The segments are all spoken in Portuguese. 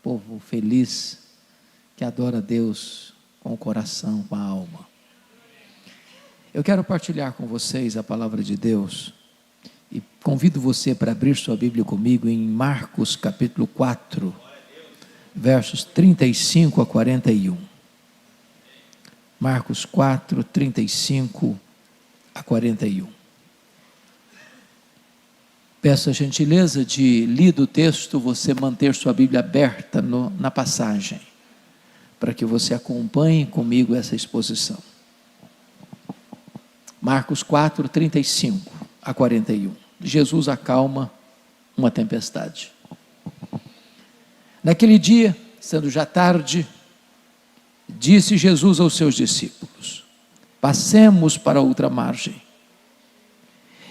povo feliz, que adora a Deus com o coração, com a alma. Eu quero partilhar com vocês a palavra de Deus e convido você para abrir sua Bíblia comigo em Marcos capítulo 4, versos 35 a 41. Marcos 4, 35 a 41. Peço a gentileza de, lido o texto, você manter sua Bíblia aberta na passagem, para que você acompanhe comigo essa exposição. Marcos 4, 35 a 41. Jesus acalma uma tempestade. Naquele dia, sendo já tarde, disse Jesus aos seus discípulos: passemos para outra margem.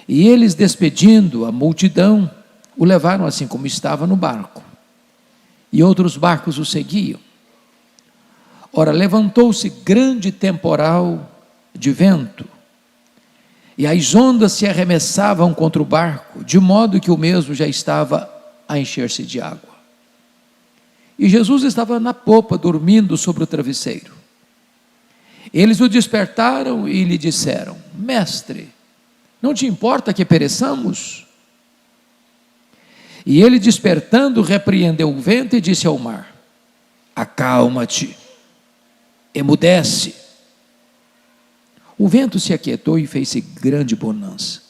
E eles, despedindo a multidão, o levaram assim como estava no barco. E outros barcos o seguiam. Ora, levantou-se grande temporal de vento, e as ondas se arremessavam contra o barco, de modo que o mesmo já estava a encher-se de água. E Jesus estava na popa, dormindo sobre o travesseiro. Eles o despertaram e lhe disseram: Mestre, não te importa que pereçamos? E ele, despertando, repreendeu o vento e disse ao mar: acalma-te, emudece. O vento se aquietou e fez-se grande bonança.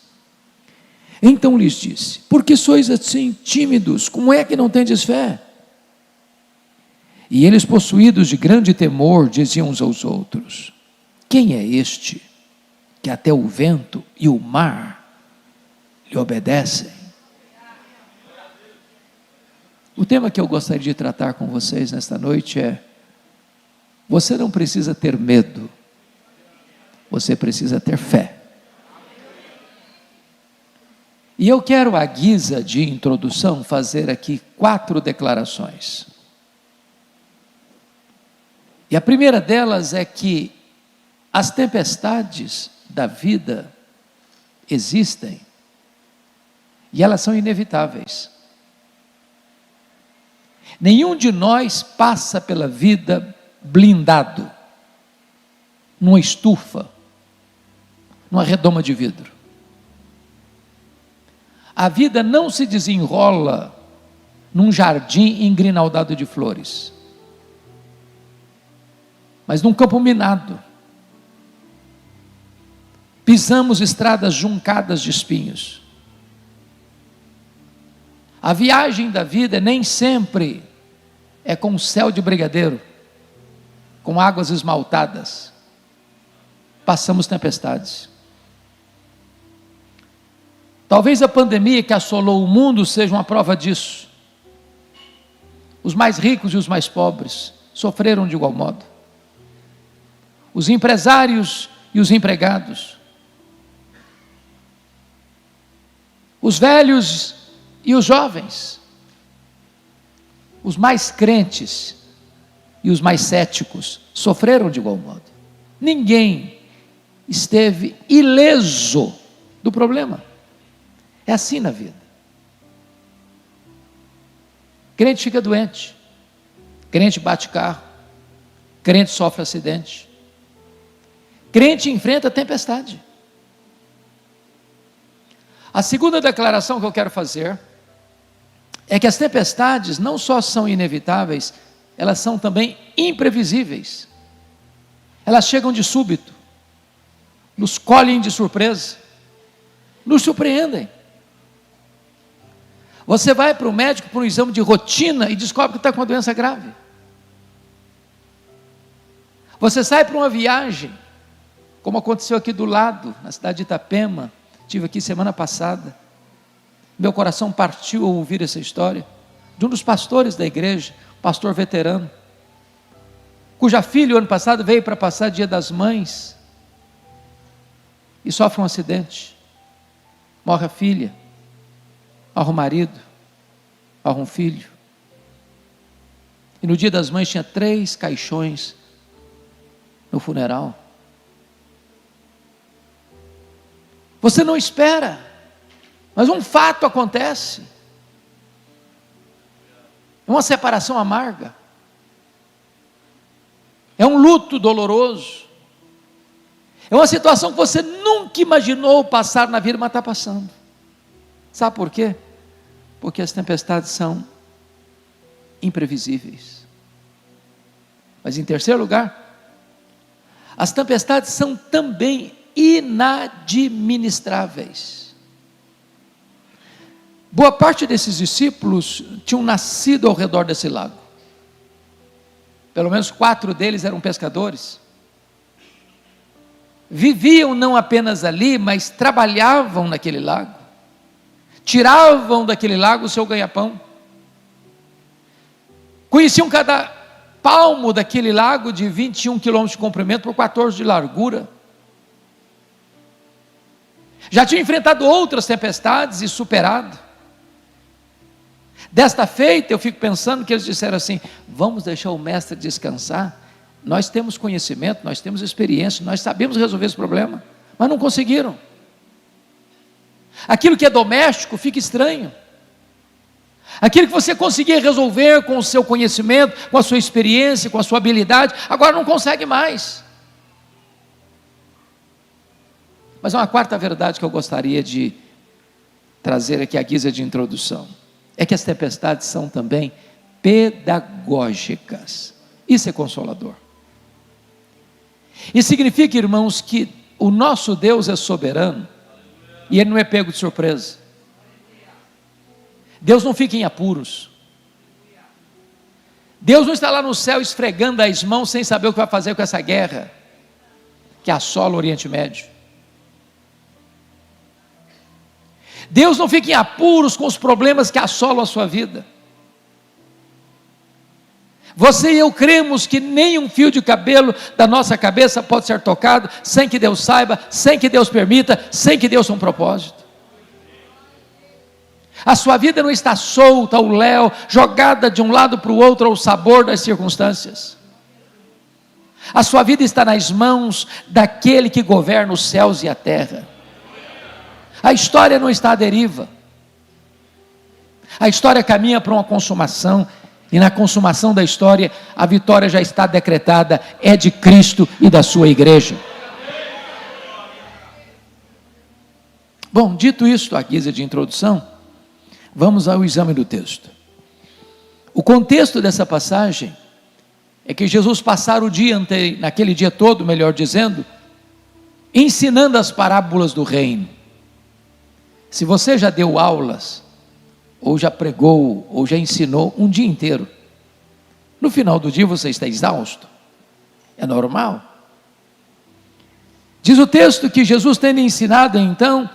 Então lhes disse: por que sois assim tímidos? Como é que não tendes fé? E eles, possuídos de grande temor, diziam uns aos outros: quem é este que até o vento e o mar lhe obedecem? O tema que eu gostaria de tratar com vocês nesta noite é: você não precisa ter medo, você precisa ter fé. E eu quero, à guisa de introdução, fazer aqui 4 declarações. E a primeira delas é que as tempestades da vida existem e elas são inevitáveis. Nenhum de nós passa pela vida blindado, numa estufa, numa redoma de vidro. A vida não se desenrola num jardim engrinaldado de flores, mas num campo minado. Pisamos estradas juncadas de espinhos. A viagem da vida nem sempre é com céu de brigadeiro, com águas esmaltadas. Passamos tempestades. Talvez a pandemia que assolou o mundo seja uma prova disso. Os mais ricos e os mais pobres sofreram de igual modo. Os empresários e os empregados, os velhos e os jovens, os mais crentes e os mais céticos sofreram de igual modo. Ninguém esteve ileso do problema. É assim na vida. Crente fica doente, crente bate carro, crente sofre acidente, crente enfrenta a tempestade. A segunda declaração que eu quero fazer é que as tempestades não só são inevitáveis, elas são também imprevisíveis. Elas chegam de súbito, nos colhem de surpresa, nos surpreendem. Você vai para o médico para um exame de rotina e descobre que está com uma doença grave. Você sai para uma viagem, como aconteceu aqui do lado, na cidade de Itapema. Estive aqui semana passada. Meu coração partiu ao ouvir essa história de um dos pastores da igreja, pastor veterano, cuja filha, ano passado, veio para passar Dia das Mães e sofre um acidente. Morre a filha, morre o marido, morre um filho. E no Dia das Mães tinha 3 caixões no funeral. Você não espera, mas um fato acontece. É uma separação amarga. É um luto doloroso. É uma situação que você nunca imaginou passar na vida, mas está passando. Sabe por quê? Porque as tempestades são imprevisíveis. Mas em terceiro lugar, as tempestades são também inadministráveis. Boa parte desses discípulos tinham nascido ao redor desse lago. Pelo menos 4 deles eram pescadores. Viviam não apenas ali, mas trabalhavam naquele lago. Tiravam daquele lago o seu ganha-pão. Conheciam cada palmo daquele lago de 21 quilômetros de comprimento por 14 de largura. Já tinham enfrentado outras tempestades e superado. Desta feita, eu fico pensando que eles disseram assim: vamos deixar o mestre descansar, nós temos conhecimento, nós temos experiência, nós sabemos resolver esse problema, mas não conseguiram. Aquilo que é doméstico fica estranho, aquilo que você conseguia resolver com o seu conhecimento, com a sua experiência, com a sua habilidade, agora não consegue mais. Mas há uma quarta verdade que eu gostaria de trazer aqui à guisa de introdução. É que as tempestades são também pedagógicas. Isso é consolador. Isso significa, irmãos, que o nosso Deus é soberano e Ele não é pego de surpresa. Deus não fica em apuros. Deus não está lá no céu esfregando as mãos sem saber o que vai fazer com essa guerra que assola o Oriente Médio. Deus não fica em apuros com os problemas que assolam a sua vida. Você e eu cremos que nem um fio de cabelo da nossa cabeça pode ser tocado sem que Deus saiba, sem que Deus permita, sem que Deus tenha um propósito. A sua vida não está solta ao léu, jogada de um lado para o outro ao sabor das circunstâncias. A sua vida está nas mãos daquele que governa os céus e a terra. A história não está à deriva. A história caminha para uma consumação, e na consumação da história, a vitória já está decretada, é de Cristo e da sua igreja. Bom, dito isto, à guisa de introdução, vamos ao exame do texto. O contexto dessa passagem é que Jesus passara o dia naquele dia todo, melhor dizendo, ensinando as parábolas do reino. Se você já deu aulas, ou já pregou, ou já ensinou um dia inteiro, no final do dia você está exausto. É normal. Diz o texto que Jesus, tendo ensinado então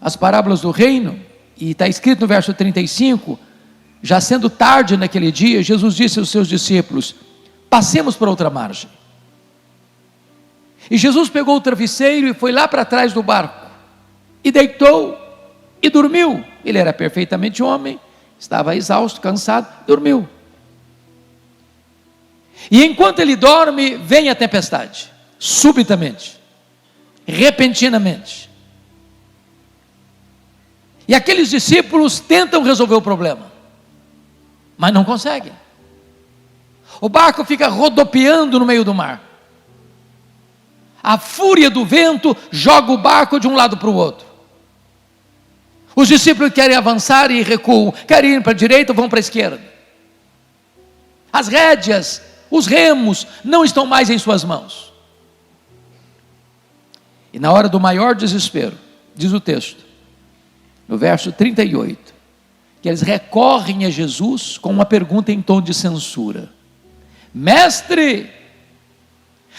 as parábolas do reino, e está escrito no verso 35, já sendo tarde naquele dia, Jesus disse aos seus discípulos: passemos para outra margem. E Jesus pegou o travesseiro e foi lá para trás do barco, e deitou, e dormiu. Ele era perfeitamente homem, estava exausto, cansado, dormiu. E enquanto ele dorme, vem a tempestade, subitamente, repentinamente. E aqueles discípulos tentam resolver o problema, mas não conseguem. O barco fica rodopiando no meio do mar. A fúria do vento joga o barco de um lado para o outro. Os discípulos querem avançar e recuam, querem ir para a direita, vão para a esquerda. As rédeas, os remos, não estão mais em suas mãos. E na hora do maior desespero, diz o texto, no verso 38, que eles recorrem a Jesus com uma pergunta em tom de censura: mestre,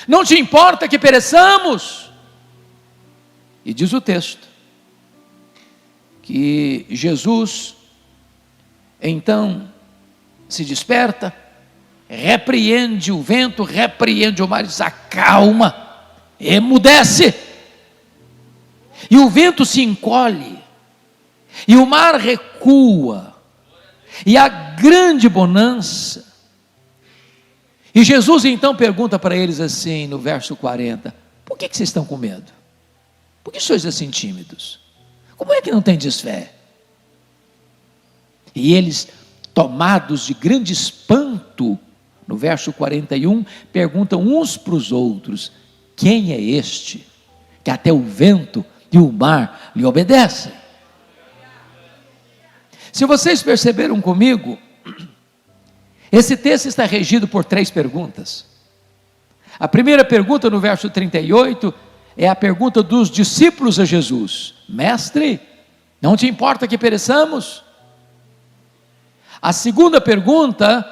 não te importa que pereçamos? E diz o texto, que Jesus, então, se desperta, repreende o vento, repreende o mar, e diz: acalma, emudece. E o vento se encolhe, e o mar recua, e há grande bonança. E Jesus então pergunta para eles assim, no verso 40, por que vocês estão com medo? Por que sois assim tímidos? Como é que não tem desfé? E eles, tomados de grande espanto, no verso 41, perguntam uns para os outros: quem é este, que até o vento e o mar lhe obedecem? Se vocês perceberam comigo, esse texto está regido por 3 perguntas. A primeira pergunta, no verso 38, é a pergunta dos discípulos a Jesus: Mestre, não te importa que pereçamos? A segunda pergunta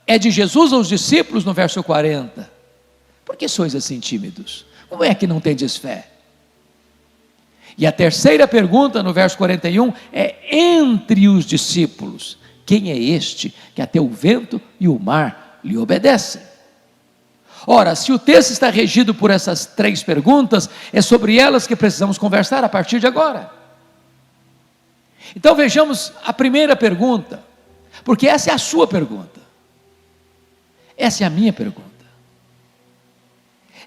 é de Jesus aos discípulos, no verso 40: por que sois assim tímidos? Como é que não tendes fé? E a terceira pergunta, no verso 41, é entre os discípulos: quem é este que até o vento e o mar lhe obedecem? Ora, se o texto está regido por essas 3 perguntas, é sobre elas que precisamos conversar a partir de agora. Então vejamos a primeira pergunta, porque essa é a sua pergunta, essa é a minha pergunta,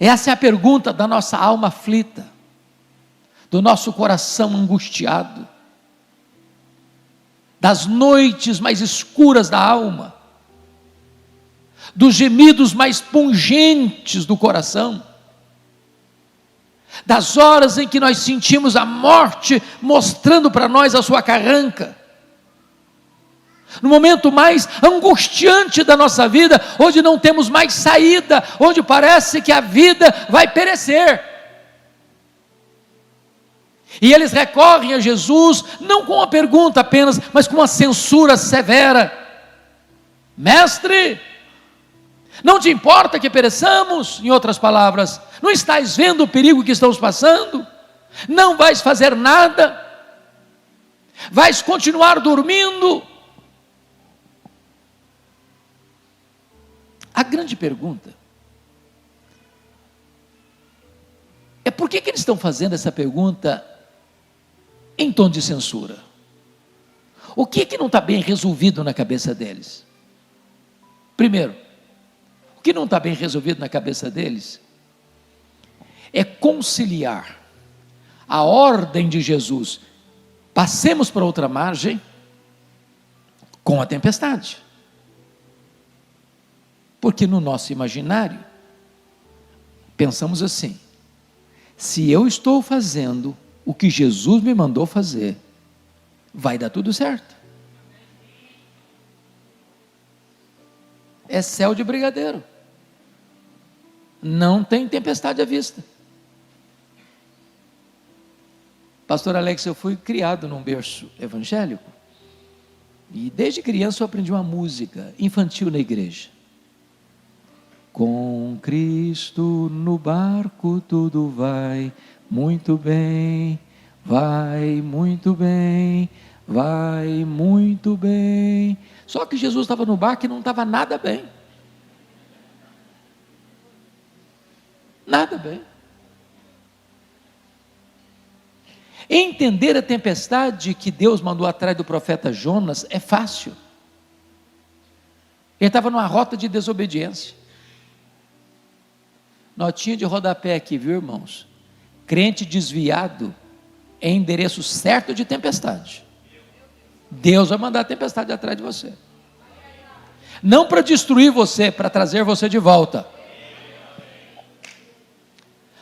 essa é a pergunta da nossa alma aflita, do nosso coração angustiado, das noites mais escuras da alma, dos gemidos mais pungentes do coração, das horas em que nós sentimos a morte mostrando para nós a sua carranca, no momento mais angustiante da nossa vida, onde não temos mais saída, onde parece que a vida vai perecer. E eles recorrem a Jesus, não com uma pergunta apenas, mas com uma censura severa: Mestre, não te importa que pereçamos? Em outras palavras, não estás vendo o perigo que estamos passando? Não vais fazer nada? Vais continuar dormindo? A grande pergunta é: por que eles estão fazendo essa pergunta em tom de censura? O que não está bem resolvido na cabeça deles? Primeiro, o que não está bem resolvido na cabeça deles é conciliar a ordem de Jesus: passemos para outra margem, com a tempestade. Porque no nosso imaginário, pensamos assim: se eu estou fazendo o que Jesus me mandou fazer, vai dar tudo certo. É céu de brigadeiro, não tem tempestade à vista. Pastor Alex, eu fui criado num berço evangélico, e desde criança eu aprendi uma música infantil na igreja: com Cristo no barco tudo vai muito bem, vai muito bem, vai muito bem. Só que Jesus estava no barco e não estava nada bem. Nada bem. Entender a tempestade que Deus mandou atrás do profeta Jonas é fácil. Ele estava numa rota de desobediência. Notinha de rodapé aqui, viu, irmãos? Crente desviado é endereço certo de tempestade. Deus vai mandar a tempestade atrás de você. Não para destruir você, para trazer você de volta.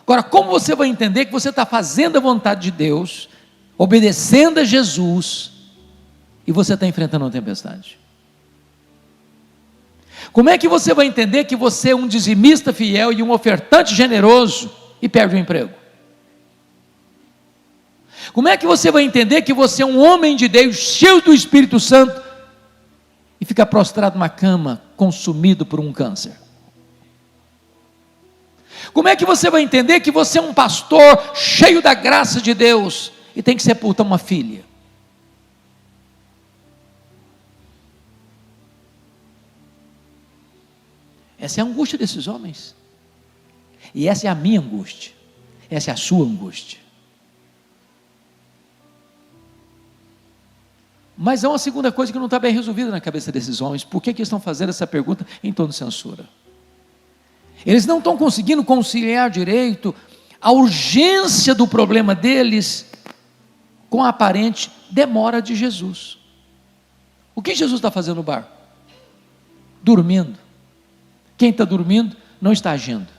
Agora, como você vai entender que você está fazendo a vontade de Deus, obedecendo a Jesus, e você está enfrentando uma tempestade? Como é que você vai entender que você é um dizimista fiel e um ofertante generoso e perde o emprego? Como é que você vai entender que você é um homem de Deus, cheio do Espírito Santo, e fica prostrado numa cama, consumido por um câncer? Como é que você vai entender que você é um pastor, cheio da graça de Deus, e tem que sepultar uma filha? Essa é a angústia desses homens, e essa é a minha angústia, essa é a sua angústia. Mas há uma segunda coisa que não está bem resolvida na cabeça desses homens. Por que eles estão fazendo essa pergunta em tom de censura? Eles não estão conseguindo conciliar direito a urgência do problema deles com a aparente demora de Jesus. O que Jesus está fazendo no barco? Dormindo. Quem está dormindo não está agindo.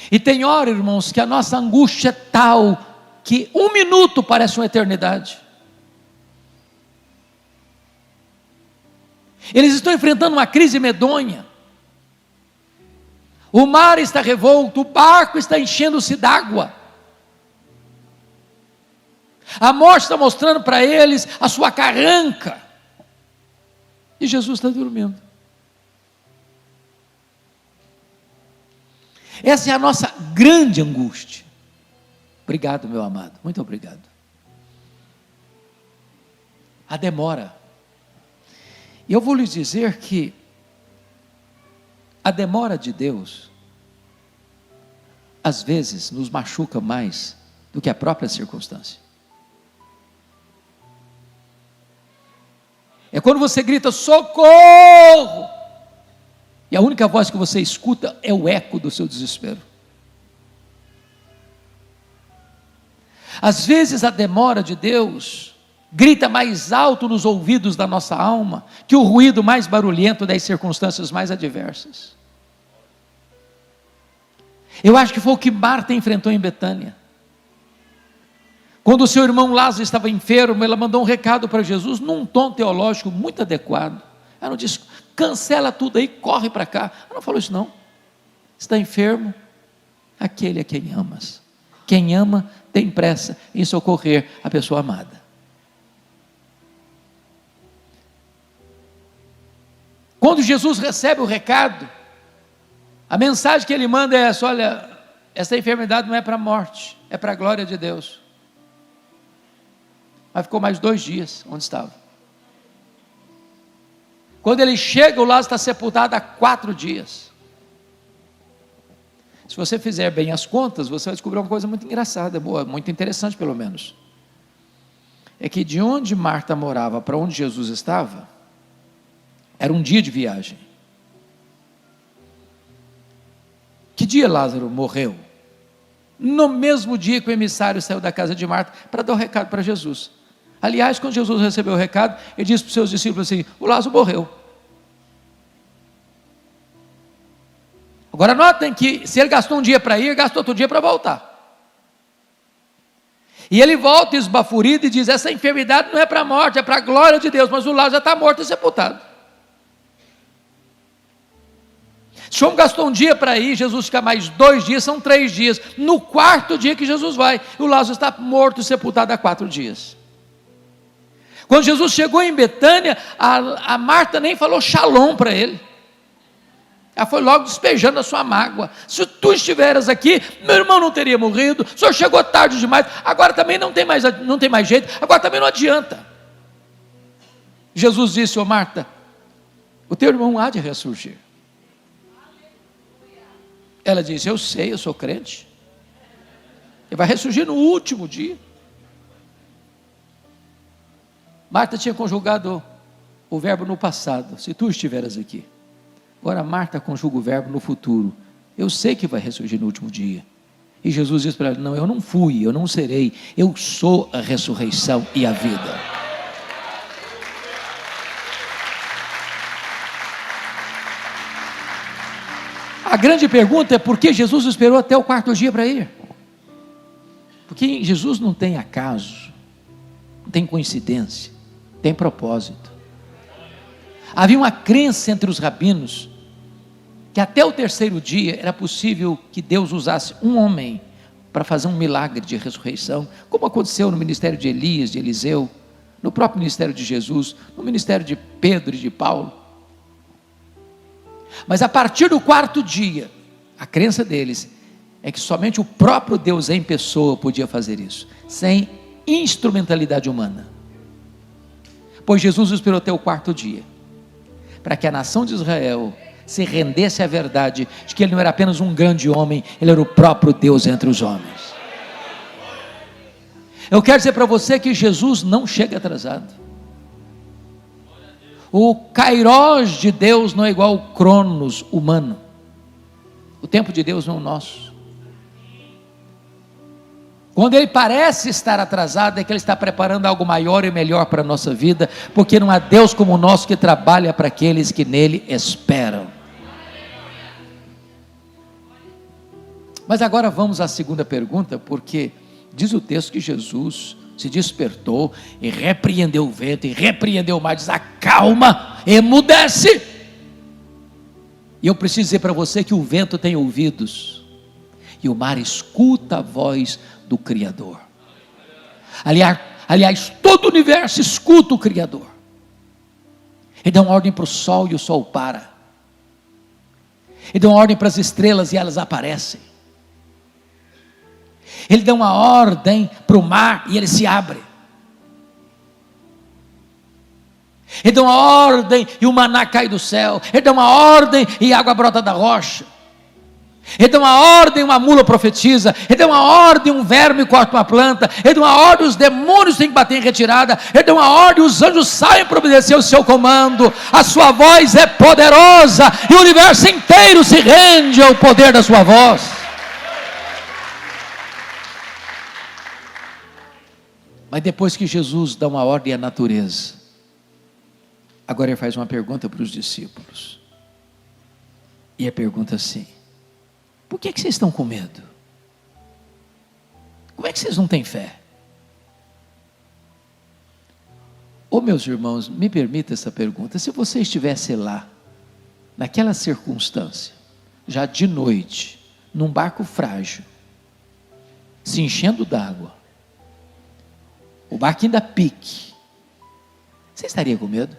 E tem hora, irmãos, que a nossa angústia é tal que 1 minuto parece uma eternidade. Eles estão enfrentando uma crise medonha. O mar está revolto, o barco está enchendo-se d'água. A morte está mostrando para eles a sua carranca. E Jesus está dormindo. Essa é a nossa grande angústia. Obrigado, meu amado, muito obrigado. A demora. E eu vou lhes dizer que a demora de Deus, às vezes, nos machuca mais do que a própria circunstância. É quando você grita, socorro! E a única voz que você escuta é o eco do seu desespero. Às vezes a demora de Deus grita mais alto nos ouvidos da nossa alma que o ruído mais barulhento das circunstâncias mais adversas. Eu acho que foi o que Marta enfrentou em Betânia. Quando o seu irmão Lázaro estava enfermo, ela mandou um recado para Jesus, num tom teológico muito adequado. Ela não disse, cancela tudo aí, corre para cá. Ela não falou isso não. Está enfermo, aquele a quem amas. Quem ama tem pressa em socorrer a pessoa amada. Quando Jesus recebe o recado, a mensagem que ele manda é essa: olha, essa enfermidade não é para a morte, é para a glória de Deus. Mas ficou mais 2 dias onde estava. Quando ele chega, o Lázaro está sepultado há 4 dias. Se você fizer bem as contas, você vai descobrir uma coisa muito engraçada, boa, muito interessante pelo menos. É que de onde Marta morava para onde Jesus estava, era um dia de viagem. Que dia Lázaro morreu? No mesmo dia que o emissário saiu da casa de Marta para dar o recado para Jesus. Aliás, quando Jesus recebeu o recado, ele disse para os seus discípulos assim, o Lázaro morreu. Agora notem que se ele gastou um dia para ir, gastou outro dia para voltar. E ele volta esbaforido e diz, essa enfermidade não é para a morte, é para a glória de Deus, mas o Lázaro já está morto e sepultado. Se o homem gastou um dia para ir, Jesus fica mais 2 dias, são 3 dias. No 4º dia que Jesus vai, o Lázaro está morto e sepultado há 4 dias. Quando Jesus chegou em Betânia, a Marta nem falou shalom para ele. Ela foi logo despejando a sua mágoa. Se tu estiveras aqui, meu irmão não teria morrido, o senhor chegou tarde demais, agora também não tem mais jeito, agora também não adianta. Jesus disse, ô Marta, o teu irmão há de ressurgir. Ela disse, eu sei, eu sou crente. Ele vai ressurgir no último dia. Marta tinha conjugado o verbo no passado, se tu estiveras aqui. Agora Marta conjuga o verbo no futuro. Eu sei que vai ressurgir no último dia. E Jesus disse para ela, não, eu não fui, eu não serei, eu sou a ressurreição e a vida. A grande pergunta é por que Jesus esperou até o 4º dia para ir? Porque Jesus não tem acaso, não tem coincidência, tem propósito. Havia uma crença entre os rabinos que até o 3º dia era possível que Deus usasse um homem para fazer um milagre de ressurreição, como aconteceu no ministério de Elias, de Eliseu, no próprio ministério de Jesus, no ministério de Pedro e de Paulo. Mas a partir do 4º dia, a crença deles é que somente o próprio Deus em pessoa podia fazer isso, sem instrumentalidade humana. Pois Jesus esperou até o 4º dia, para que a nação de Israel se rendesse à verdade de que ele não era apenas um grande homem, ele era o próprio Deus entre os homens. Eu quero dizer para você que Jesus não chega atrasado. O Kairos de Deus não é igual ao Cronos humano. O tempo de Deus não é o nosso. Quando ele parece estar atrasado, é que ele está preparando algo maior e melhor para a nossa vida, porque não há Deus como o nosso que trabalha para aqueles que nele esperam. Mas agora vamos à segunda pergunta, porque diz o texto que Jesus se despertou e repreendeu o vento e repreendeu o mar, diz: acalma, emudece. E eu preciso dizer para você que o vento tem ouvidos e o mar escuta a voz do Criador. Aliás, todo o universo escuta o Criador. Ele dá uma ordem para o sol e o sol para. Ele dá uma ordem para as estrelas e elas aparecem. Ele dá uma ordem para o mar e ele se abre. Ele dá uma ordem e o maná cai do céu. Ele dá uma ordem e a água brota da rocha. Ele dá uma ordem, uma mula profetiza. Ele dá uma ordem, um verme corta uma planta. Ele dá uma ordem, os demônios têm que bater em retirada. Ele dá uma ordem, os anjos saem para obedecer o seu comando. A sua voz é poderosa e o universo inteiro se rende ao poder da sua voz. Mas depois que Jesus dá uma ordem à natureza, agora ele faz uma pergunta para os discípulos. E a pergunta assim: por que vocês estão com medo? Como é que vocês não têm fé? Ô meus irmãos, me permita essa pergunta: se você estivesse lá, naquela circunstância, já de noite, num barco frágil, se enchendo d'água, o barquinho da pique, você estaria com medo?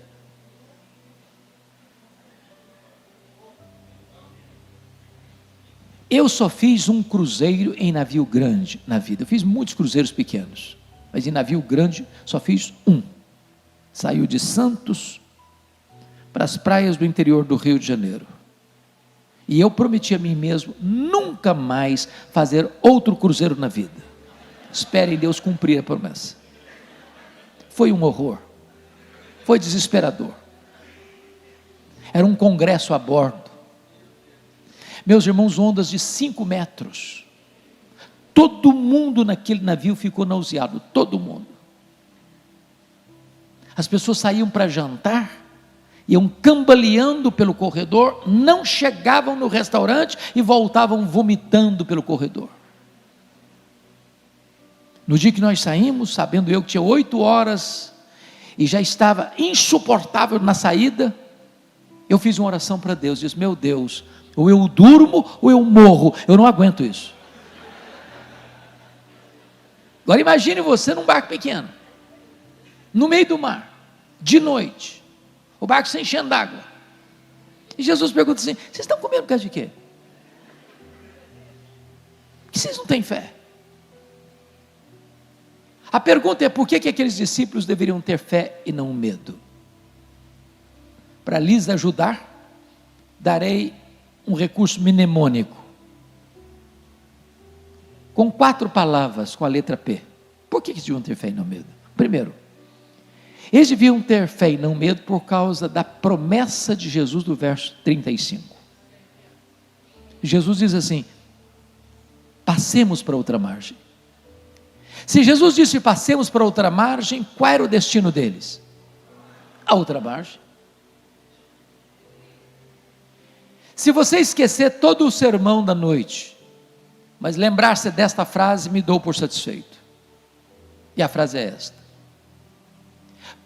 Eu só fiz um cruzeiro em navio grande na vida. Eu fiz muitos cruzeiros pequenos, mas em navio grande só fiz um. Saiu de Santos para as praias do interior do Rio de Janeiro. E eu prometi a mim mesmo nunca mais fazer outro cruzeiro na vida. Espere em Deus cumprir a promessa. Foi um horror, foi desesperador. Era um congresso a bordo. Meus irmãos, ondas de 5 metros. Todo mundo naquele navio ficou nauseado, todo mundo. As pessoas saíam para jantar, iam cambaleando pelo corredor, não chegavam no restaurante e voltavam vomitando pelo corredor. No dia que nós saímos, sabendo eu que tinha 8 horas e já estava insuportável na saída, eu fiz uma oração para Deus, disse: meu Deus, ou eu durmo ou eu morro, eu não aguento isso. Agora imagine você num barco pequeno, no meio do mar, de noite, o barco se enchendo d'água, e Jesus pergunta assim: vocês estão com medo por causa de quê? Que vocês não têm fé? A pergunta é: por que aqueles discípulos deveriam ter fé e não medo? Para lhes ajudar, darei um recurso mnemônico, com 4 palavras com a letra P. Por que eles deviam ter fé e não medo? Primeiro, eles deviam ter fé e não medo por causa da promessa de Jesus do verso 35. Jesus diz assim: passemos para outra margem. Se Jesus disse passemos para outra margem, qual era o destino deles? A outra margem. Se você esquecer todo o sermão da noite, mas lembrar-se desta frase, me dou por satisfeito. E a frase é esta: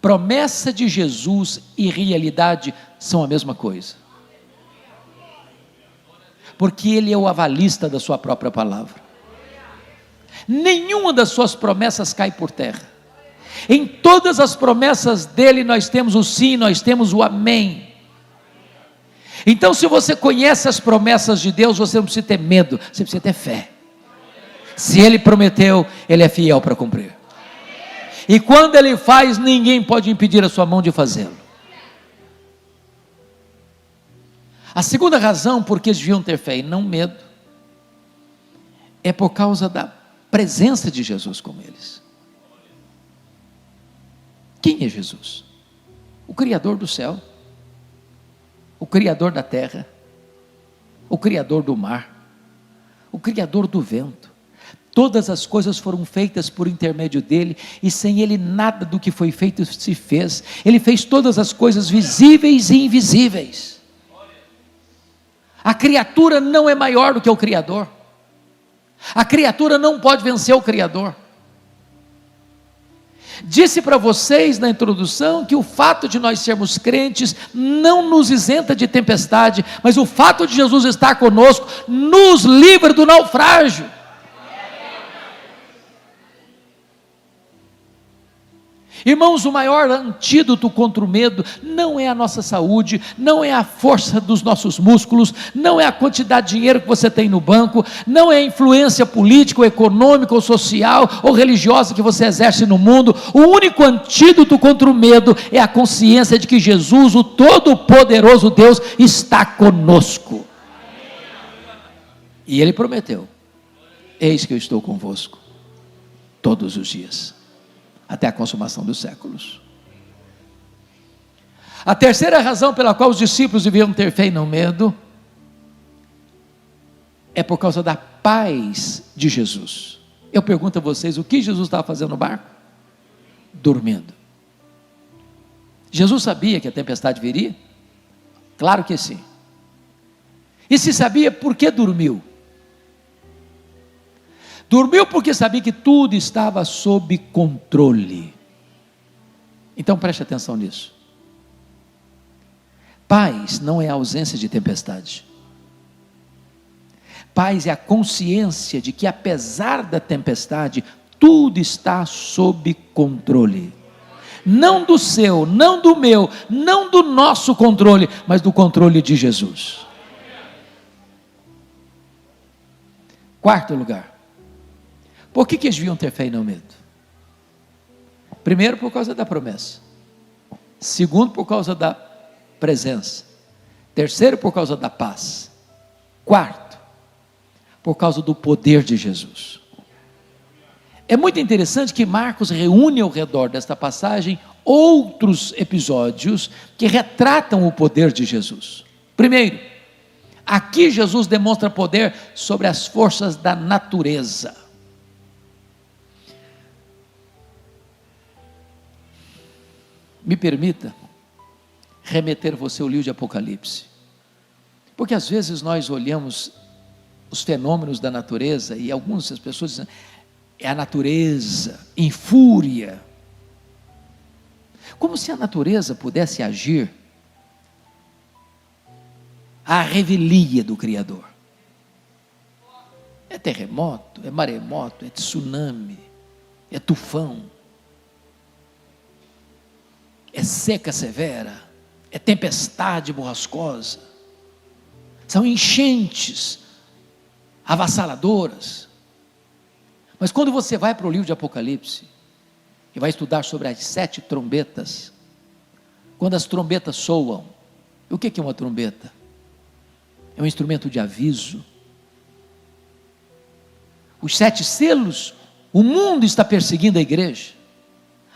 promessa de Jesus e realidade são a mesma coisa, porque Ele é o avalista da sua própria palavra. Nenhuma das suas promessas cai por terra. Em todas as promessas dele nós temos o sim, nós temos o amém. Então, se você conhece as promessas de Deus, você não precisa ter medo, você precisa ter fé. Se Ele prometeu, Ele é fiel para cumprir. E quando Ele faz, ninguém pode impedir a sua mão de fazê-lo. A segunda razão por que eles deviam ter fé e não medo, é por causa da presença de Jesus com eles. Quem é Jesus? O Criador do céu, o Criador da terra, o Criador do mar, o Criador do vento. Todas as coisas foram feitas por intermédio dele, e sem ele nada do que foi feito se fez. Ele fez todas as coisas visíveis e invisíveis. A criatura não é maior do que o Criador. A criatura não pode vencer o Criador. Disse para vocês na introdução que o fato de nós sermos crentes não nos isenta de tempestade, mas o fato de Jesus estar conosco nos livra do naufrágio. Irmãos, o maior antídoto contra o medo não é a nossa saúde, não é a força dos nossos músculos, não é a quantidade de dinheiro que você tem no banco, não é a influência política, ou econômica, ou social, ou religiosa que você exerce no mundo. O único antídoto contra o medo é a consciência de que Jesus, o Todo-Poderoso Deus, está conosco. E Ele prometeu: eis que eu estou convosco todos os dias, até a consumação dos séculos. A terceira razão pela qual os discípulos deviam ter fé e não medo é por causa da paz de Jesus. Eu pergunto a vocês, o que Jesus estava fazendo no barco? Dormindo. Jesus sabia que a tempestade viria? Claro que sim. E se sabia, por que dormiu? Dormiu porque sabia que tudo estava sob controle. Então preste atenção nisso. Paz não é a ausência de tempestade. Paz é a consciência de que, apesar da tempestade, tudo está sob controle. Não do seu, não do meu, não do nosso controle, mas do controle de Jesus. Quarto lugar. Por que eles deviam ter fé e não medo? Primeiro, por causa da promessa. Segundo, por causa da presença. Terceiro, por causa da paz. Quarto, por causa do poder de Jesus. É muito interessante que Marcos reúne ao redor desta passagem outros episódios que retratam o poder de Jesus. Primeiro, aqui Jesus demonstra poder sobre as forças da natureza. Me permita remeter você ao livro de Apocalipse, porque às vezes nós olhamos os fenômenos da natureza e algumas pessoas dizem, é a natureza em fúria, como se a natureza pudesse agir à revelia do Criador. É terremoto, é maremoto, é tsunami, é tufão, é seca severa, é tempestade borrascosa, são enchentes avassaladoras. Mas quando você vai para o livro de Apocalipse e vai estudar sobre as 7 trombetas, quando as trombetas soam, o que é uma trombeta? É um instrumento de aviso. Os 7 selos, o mundo está perseguindo a igreja.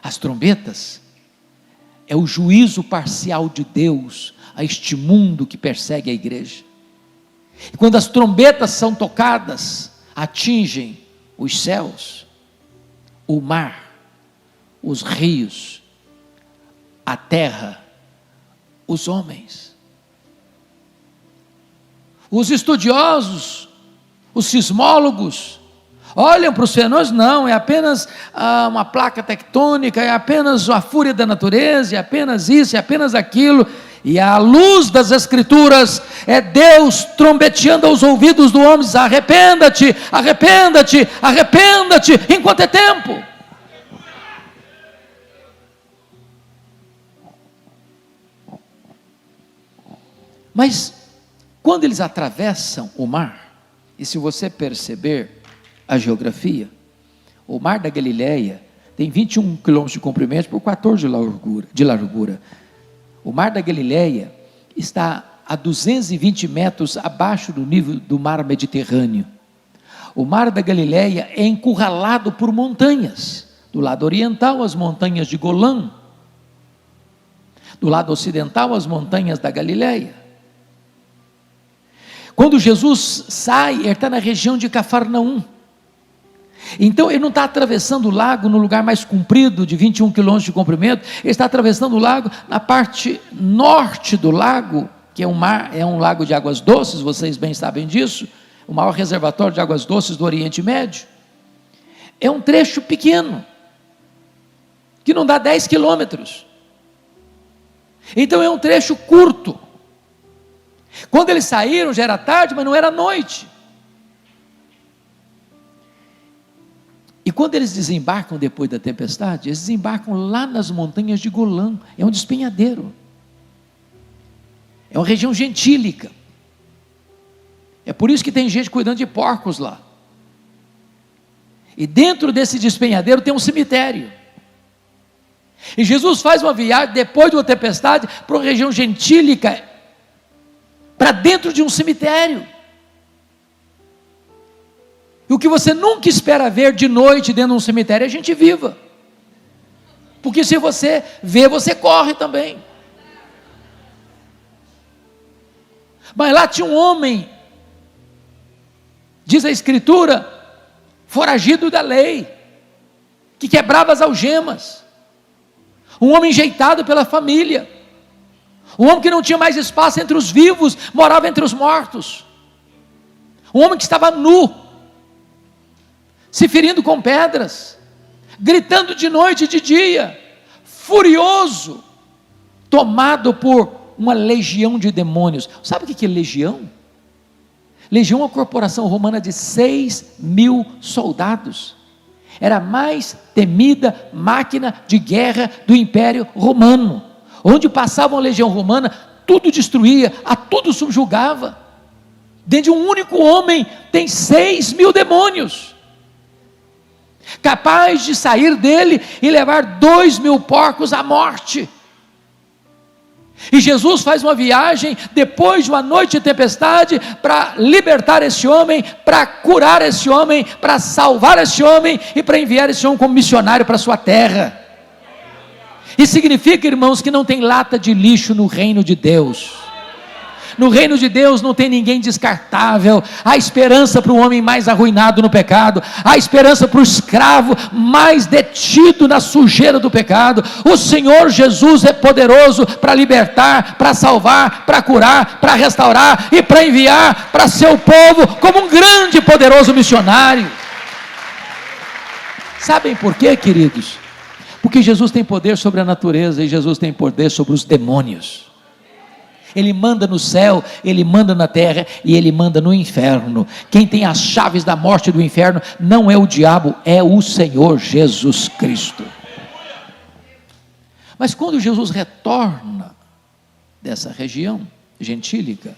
As trombetas é o juízo parcial de Deus a este mundo que persegue a igreja. E quando as trombetas são tocadas, atingem os céus, o mar, os rios, a terra, os homens. Os estudiosos, os sismólogos, olham para os fenômenos, não, é apenas uma placa tectônica, é apenas a fúria da natureza, é apenas isso, é apenas aquilo, e à luz das Escrituras, é Deus trombeteando aos ouvidos do homem, arrependa-te, arrependa-te, arrependa-te, enquanto é tempo. Mas, quando eles atravessam o mar, e se você perceber a geografia, o mar da Galileia tem 21 quilômetros de comprimento por 14 de largura. O mar da Galileia está a 220 metros abaixo do nível do mar Mediterrâneo. O mar da Galileia é encurralado por montanhas. Do lado oriental, as montanhas de Golã. Do lado ocidental, as montanhas da Galileia. Quando Jesus sai, ele está na região de Cafarnaum. Então ele não está atravessando o lago no lugar mais comprido, de 21 quilômetros de comprimento, ele está atravessando o lago na parte norte do lago, que é um lago de águas doces, vocês bem sabem disso, o maior reservatório de águas doces do Oriente Médio. É um trecho pequeno, que não dá 10 quilômetros, então é um trecho curto. Quando eles saíram já era tarde, mas não era noite. E quando eles desembarcam depois da tempestade, eles desembarcam lá nas montanhas de Golã, é um despenhadeiro, é uma região gentílica, é por isso que tem gente cuidando de porcos lá, e dentro desse despenhadeiro tem um cemitério, e Jesus faz uma viagem depois de uma tempestade, para uma região gentílica, para dentro de um cemitério. E o que você nunca espera ver de noite dentro de um cemitério é gente viva, porque se você vê, você corre também. Mas lá tinha um homem, diz a Escritura, foragido da lei, que quebrava as algemas, um homem enjeitado pela família, um homem que não tinha mais espaço entre os vivos, morava entre os mortos, um homem que estava nu, se ferindo com pedras, gritando de noite e de dia, furioso, tomado por uma legião de demônios. Sabe o que é legião? Legião é uma corporação romana de 6.000 soldados, era a mais temida máquina de guerra do Império Romano. Onde passava uma legião romana, tudo destruía, a tudo subjugava. Dentro de um único homem tem 6.000 demônios, capaz de sair dele e levar 2.000 porcos à morte. E Jesus faz uma viagem depois de uma noite de tempestade para libertar esse homem, para curar esse homem, para salvar esse homem e para enviar esse homem como missionário para a sua terra. Isso significa, irmãos, que não tem lata de lixo no reino de Deus. No reino de Deus não tem ninguém descartável. Há esperança para o homem mais arruinado no pecado, há esperança para o escravo mais detido na sujeira do pecado. O Senhor Jesus é poderoso para libertar, para salvar, para curar, para restaurar e para enviar para seu povo como um grande e poderoso missionário. Sabem por quê, queridos? Porque Jesus tem poder sobre a natureza e Jesus tem poder sobre os demônios. Ele manda no céu, Ele manda na terra e Ele manda no inferno. Quem tem as chaves da morte e do inferno não é o diabo, é o Senhor Jesus Cristo. Mas quando Jesus retorna dessa região gentílica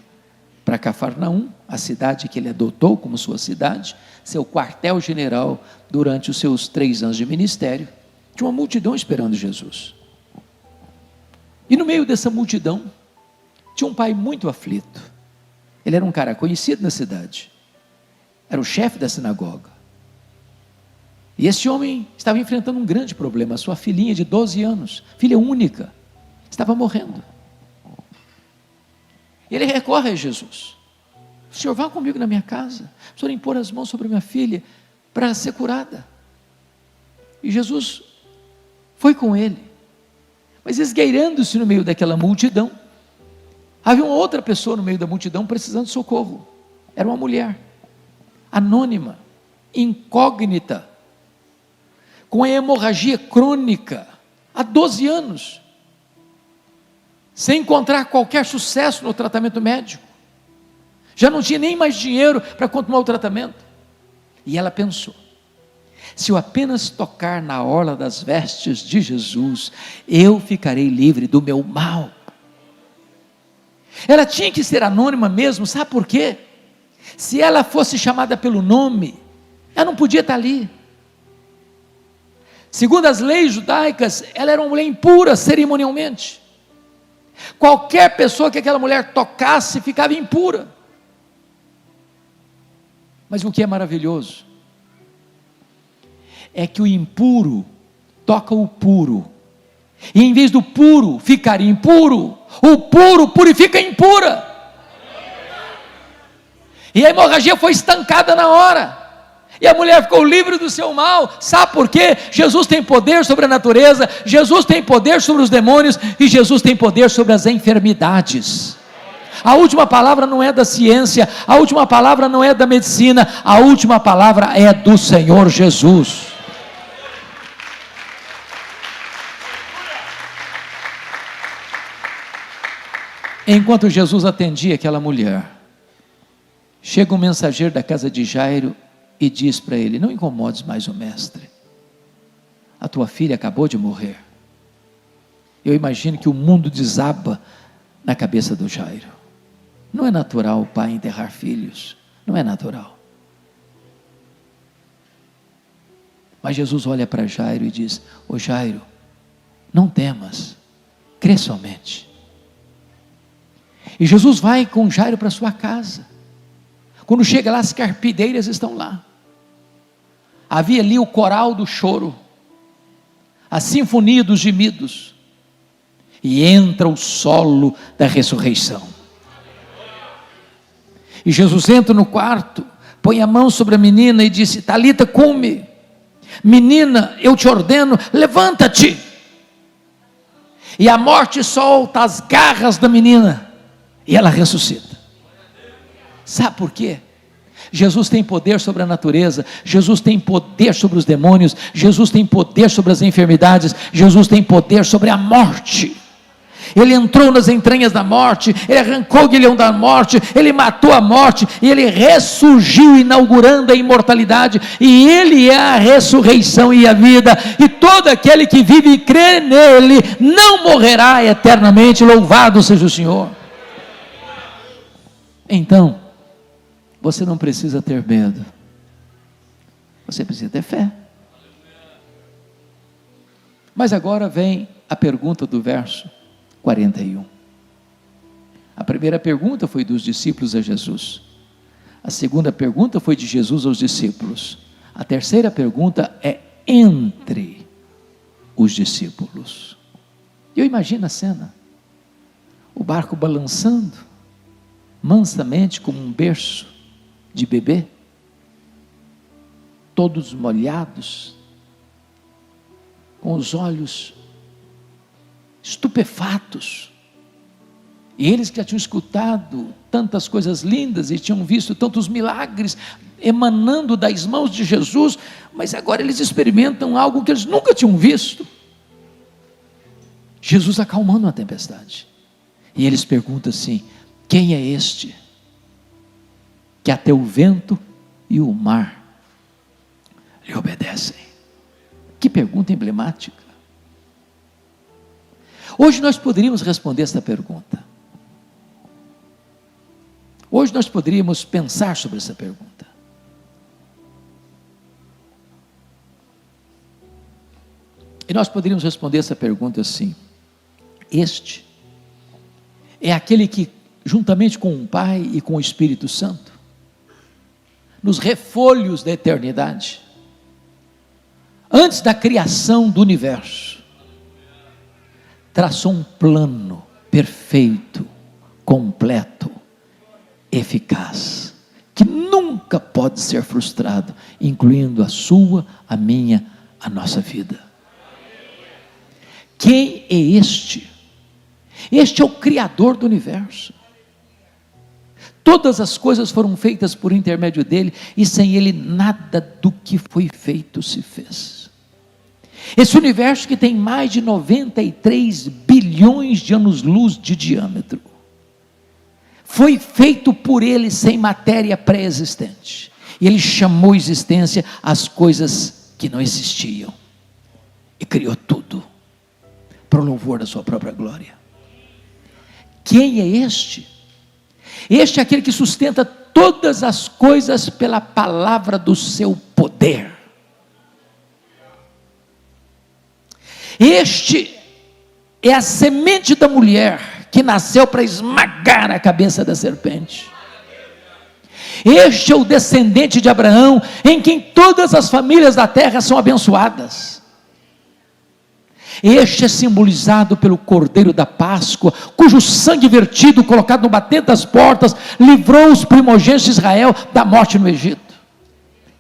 para Cafarnaum, a cidade que ele adotou como sua cidade, seu quartel-general durante os seus 3 anos de ministério, tinha uma multidão esperando Jesus. E no meio dessa multidão tinha um pai muito aflito. Ele era um cara conhecido na cidade, era o chefe da sinagoga, e esse homem estava enfrentando um grande problema. A sua filhinha de 12 anos, filha única, estava morrendo. E ele recorre a Jesus: Senhor, vá comigo na minha casa, o Senhor impor as mãos sobre minha filha para ser curada. E Jesus foi com ele, mas esgueirando-se no meio daquela multidão, havia uma outra pessoa no meio da multidão precisando de socorro. Era uma mulher, anônima, incógnita, com a hemorragia crônica, há 12 anos, sem encontrar qualquer sucesso no tratamento médico, já não tinha nem mais dinheiro para continuar o tratamento, e ela pensou: se eu apenas tocar na orla das vestes de Jesus, eu ficarei livre do meu mal. Ela tinha que ser anônima mesmo, sabe por quê? Se ela fosse chamada pelo nome, ela não podia estar ali. Segundo as leis judaicas, ela era uma mulher impura cerimonialmente. Qualquer pessoa que aquela mulher tocasse ficava impura. Mas o que é maravilhoso é que o impuro toca o puro, e em vez do puro ficar impuro, o puro purifica a impura, e a hemorragia foi estancada na hora. E a mulher ficou livre do seu mal. Sabe por quê? Jesus tem poder sobre a natureza, Jesus tem poder sobre os demônios, e Jesus tem poder sobre as enfermidades. A última palavra não é da ciência, a última palavra não é da medicina, a última palavra é do Senhor Jesus. Enquanto Jesus atendia aquela mulher, chega um mensageiro da casa de Jairo e diz para ele: não incomodes mais o mestre, a tua filha acabou de morrer. Eu imagino que o mundo desaba na cabeça do Jairo. Não é natural o pai enterrar filhos, não é natural. Mas Jesus olha para Jairo e diz: ô Jairo, não temas, crê somente. E Jesus vai com Jairo para sua casa. Quando chega lá, as carpideiras estão lá. Havia ali o coral do choro, a sinfonia dos gemidos, e entra o solo da ressurreição. E Jesus entra no quarto, põe a mão sobre a menina e disse: Talita cumi, menina, eu te ordeno, levanta-te. E a morte solta as garras da menina, e ela ressuscita. Sabe por quê? Jesus tem poder sobre a natureza, Jesus tem poder sobre os demônios, Jesus tem poder sobre as enfermidades, Jesus tem poder sobre a morte. Ele entrou nas entranhas da morte, ele arrancou o guilhão da morte, ele matou a morte, e ele ressurgiu, inaugurando a imortalidade, e ele é a ressurreição e a vida, e todo aquele que vive e crê nele, não morrerá eternamente. Louvado seja o Senhor. Então, você não precisa ter medo, você precisa ter fé. Mas agora vem a pergunta do verso 41. A primeira pergunta foi dos discípulos a Jesus, a segunda pergunta foi de Jesus aos discípulos, a terceira pergunta é entre os discípulos. Eu imagino a cena, o barco balançando mansamente como um berço de bebê, todos molhados, com os olhos estupefatos, e eles que já tinham escutado tantas coisas lindas, e tinham visto tantos milagres emanando das mãos de Jesus, mas agora eles experimentam algo que eles nunca tinham visto. Jesus acalmando a tempestade, e eles perguntam assim: quem é este, que até o vento e o mar lhe obedecem? Que pergunta emblemática. Hoje nós poderíamos responder essa pergunta. Hoje nós poderíamos pensar sobre essa pergunta. E nós poderíamos responder essa pergunta assim: este é aquele que, juntamente com o Pai e com o Espírito Santo, nos refolhos da eternidade, antes da criação do universo, traçou um plano perfeito, completo, eficaz, que nunca pode ser frustrado, incluindo a sua, a minha, a nossa vida. Quem é este? Este é o Criador do universo. Todas as coisas foram feitas por intermédio dele, e sem ele nada do que foi feito se fez. Esse universo que tem mais de 93 bilhões de anos-luz de diâmetro, foi feito por ele sem matéria pré-existente, e ele chamou existência as coisas que não existiam, e criou tudo, para o louvor da sua própria glória. Quem é este? Este é aquele que sustenta todas as coisas pela palavra do seu poder. Este é a semente da mulher que nasceu para esmagar a cabeça da serpente. Este é o descendente de Abraão, em quem todas as famílias da terra são abençoadas. Este é simbolizado pelo Cordeiro da Páscoa, cujo sangue vertido, colocado no batente das portas, livrou os primogênitos de Israel da morte no Egito.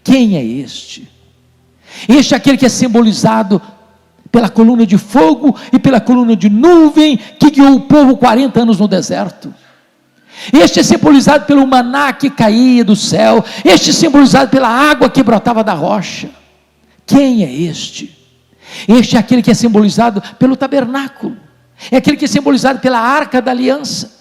Quem é este? Este é aquele que é simbolizado pela coluna de fogo e pela coluna de nuvem que guiou o povo 40 anos no deserto. Este é simbolizado pelo maná que caía do céu. Este é simbolizado pela água que brotava da rocha. Quem é este? Este é aquele que é simbolizado pelo tabernáculo. É aquele que é simbolizado pela arca da aliança.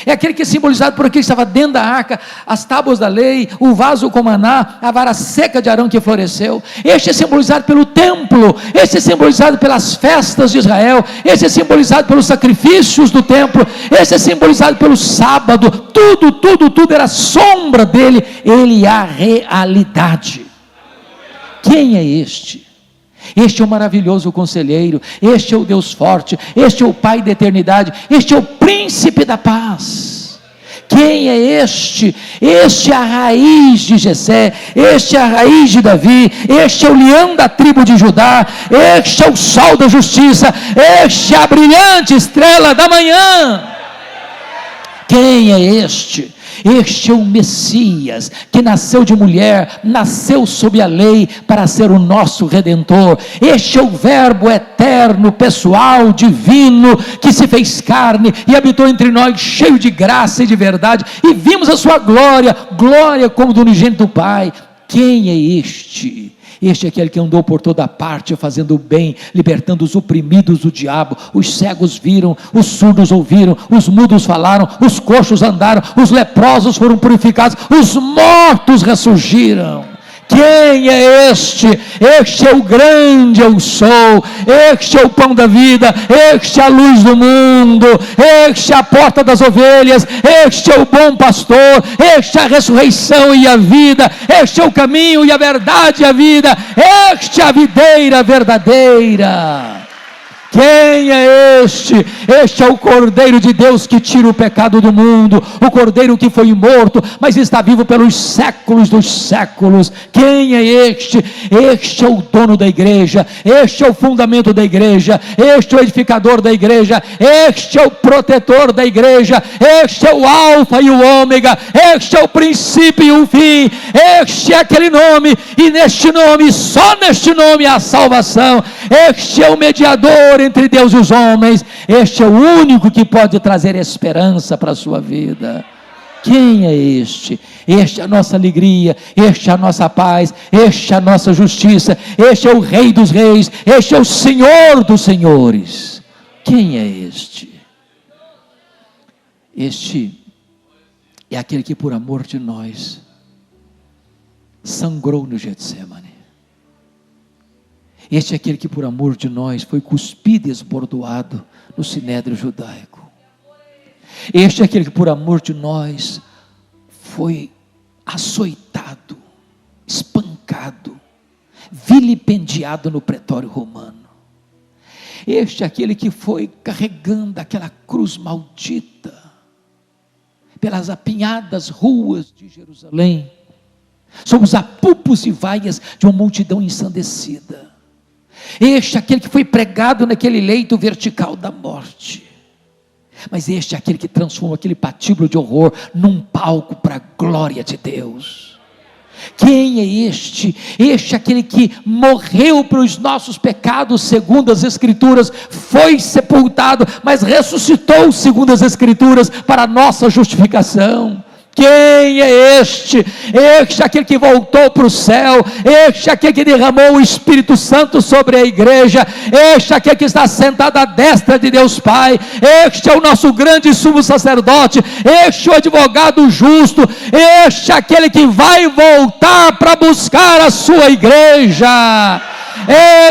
É aquele que é simbolizado por aquele que estava dentro da arca, as tábuas da lei, o vaso com maná, a vara seca de Arão que floresceu. Este é simbolizado pelo templo. Este é simbolizado pelas festas de Israel. Este é simbolizado pelos sacrifícios do templo. Este é simbolizado pelo sábado. Tudo era sombra dele. Ele é a realidade. Quem é este? Este é o maravilhoso conselheiro, este é o Deus forte, este é o Pai da eternidade, este é o príncipe da paz. Quem é este? Este é a raiz de Jessé, este é a raiz de Davi, este é o leão da tribo de Judá, este é o sol da justiça, este é a brilhante estrela da manhã. Quem é este? Este é o Messias, que nasceu de mulher, nasceu sob a lei, para ser o nosso Redentor. Este é o Verbo eterno, pessoal, divino, que se fez carne, e habitou entre nós, cheio de graça e de verdade, e vimos a sua glória, glória como do unigênito do Pai. Quem é este? Este é aquele que andou por toda parte, fazendo o bem, libertando os oprimidos do diabo. Os cegos viram, os surdos ouviram, os mudos falaram, os coxos andaram, os leprosos foram purificados, os mortos ressurgiram. Quem é este? Este é o grande eu sou, este é o pão da vida, este é a luz do mundo, este é a porta das ovelhas, este é o bom pastor, este é a ressurreição e a vida, este é o caminho e a verdade e a vida, este é a videira verdadeira. Quem é este? Este é o Cordeiro de Deus que tira o pecado do mundo, o Cordeiro que foi morto, mas está vivo pelos séculos dos séculos. Quem é este? Este é o dono da igreja, este é o fundamento da igreja, este é o edificador da igreja, este é o protetor da igreja, este é o alfa e o ômega, este é o princípio e o fim, este é aquele nome, e neste nome, só neste nome há salvação. Este é o mediador entre Deus e os homens, este é o único que pode trazer esperança para a sua vida. Quem é este? Este é a nossa alegria, este é a nossa paz, este é a nossa justiça, este é o Rei dos reis, este é o Senhor dos senhores. Quem é este? Este é aquele que por amor de nós sangrou no Getsemane. Este é aquele que por amor de nós foi cuspido e esbordoado no sinédrio judaico. Este é aquele que por amor de nós foi açoitado, espancado, vilipendiado no pretório romano. Este é aquele que foi carregando aquela cruz maldita pelas apinhadas ruas de Jerusalém, sob os apupos e vaias de uma multidão ensandecida. Este é aquele que foi pregado naquele leito vertical da morte. Mas este é aquele que transforma aquele patíbulo de horror num palco para a glória de Deus. Quem é este? Este é aquele que morreu pelos nossos pecados segundo as Escrituras, foi sepultado, mas ressuscitou segundo as Escrituras para a nossa justificação. Quem é este? Este é aquele que voltou para o céu, este é aquele que derramou o Espírito Santo sobre a igreja, este é aquele que está sentado à destra de Deus Pai, este é o nosso grande sumo sacerdote, este é o advogado justo, este é aquele que vai voltar para buscar a sua igreja.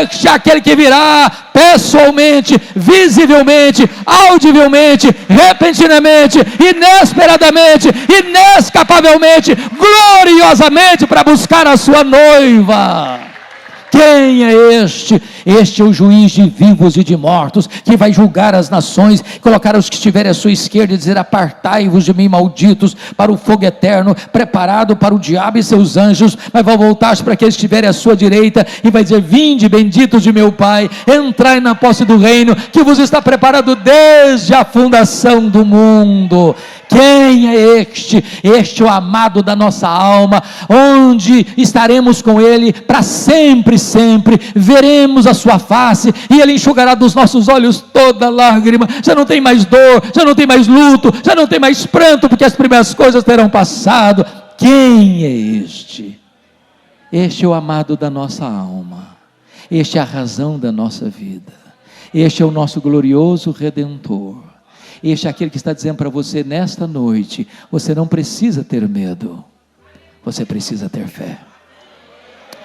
Este é aquele que virá pessoalmente, visivelmente, audivelmente, repentinamente, inesperadamente, inescapavelmente, gloriosamente para buscar a sua noiva. Quem é este? Este é o juiz de vivos e de mortos, que vai julgar as nações, colocar os que estiverem à sua esquerda e dizer: apartai-vos de mim, malditos, para o fogo eterno, preparado para o diabo e seus anjos. Mas vai voltar para aqueles que estiverem à sua direita, e vai dizer: vinde, benditos de meu Pai, entrai na posse do reino, que vos está preparado desde a fundação do mundo. Quem é este? Este é o amado da nossa alma, onde estaremos com Ele para sempre, sempre, veremos a sua face, e Ele enxugará dos nossos olhos toda lágrima. Já não tem mais dor, já não tem mais luto, já não tem mais pranto, porque as primeiras coisas terão passado. Quem é este? Este é o amado da nossa alma, este é a razão da nossa vida, este é o nosso glorioso Redentor, este é aquele que está dizendo para você nesta noite: você não precisa ter medo, você precisa ter fé.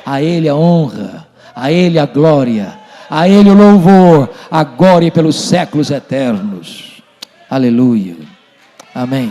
A Ele a honra, a Ele a glória, a Ele o louvor, agora e pelos séculos eternos. Aleluia, amém.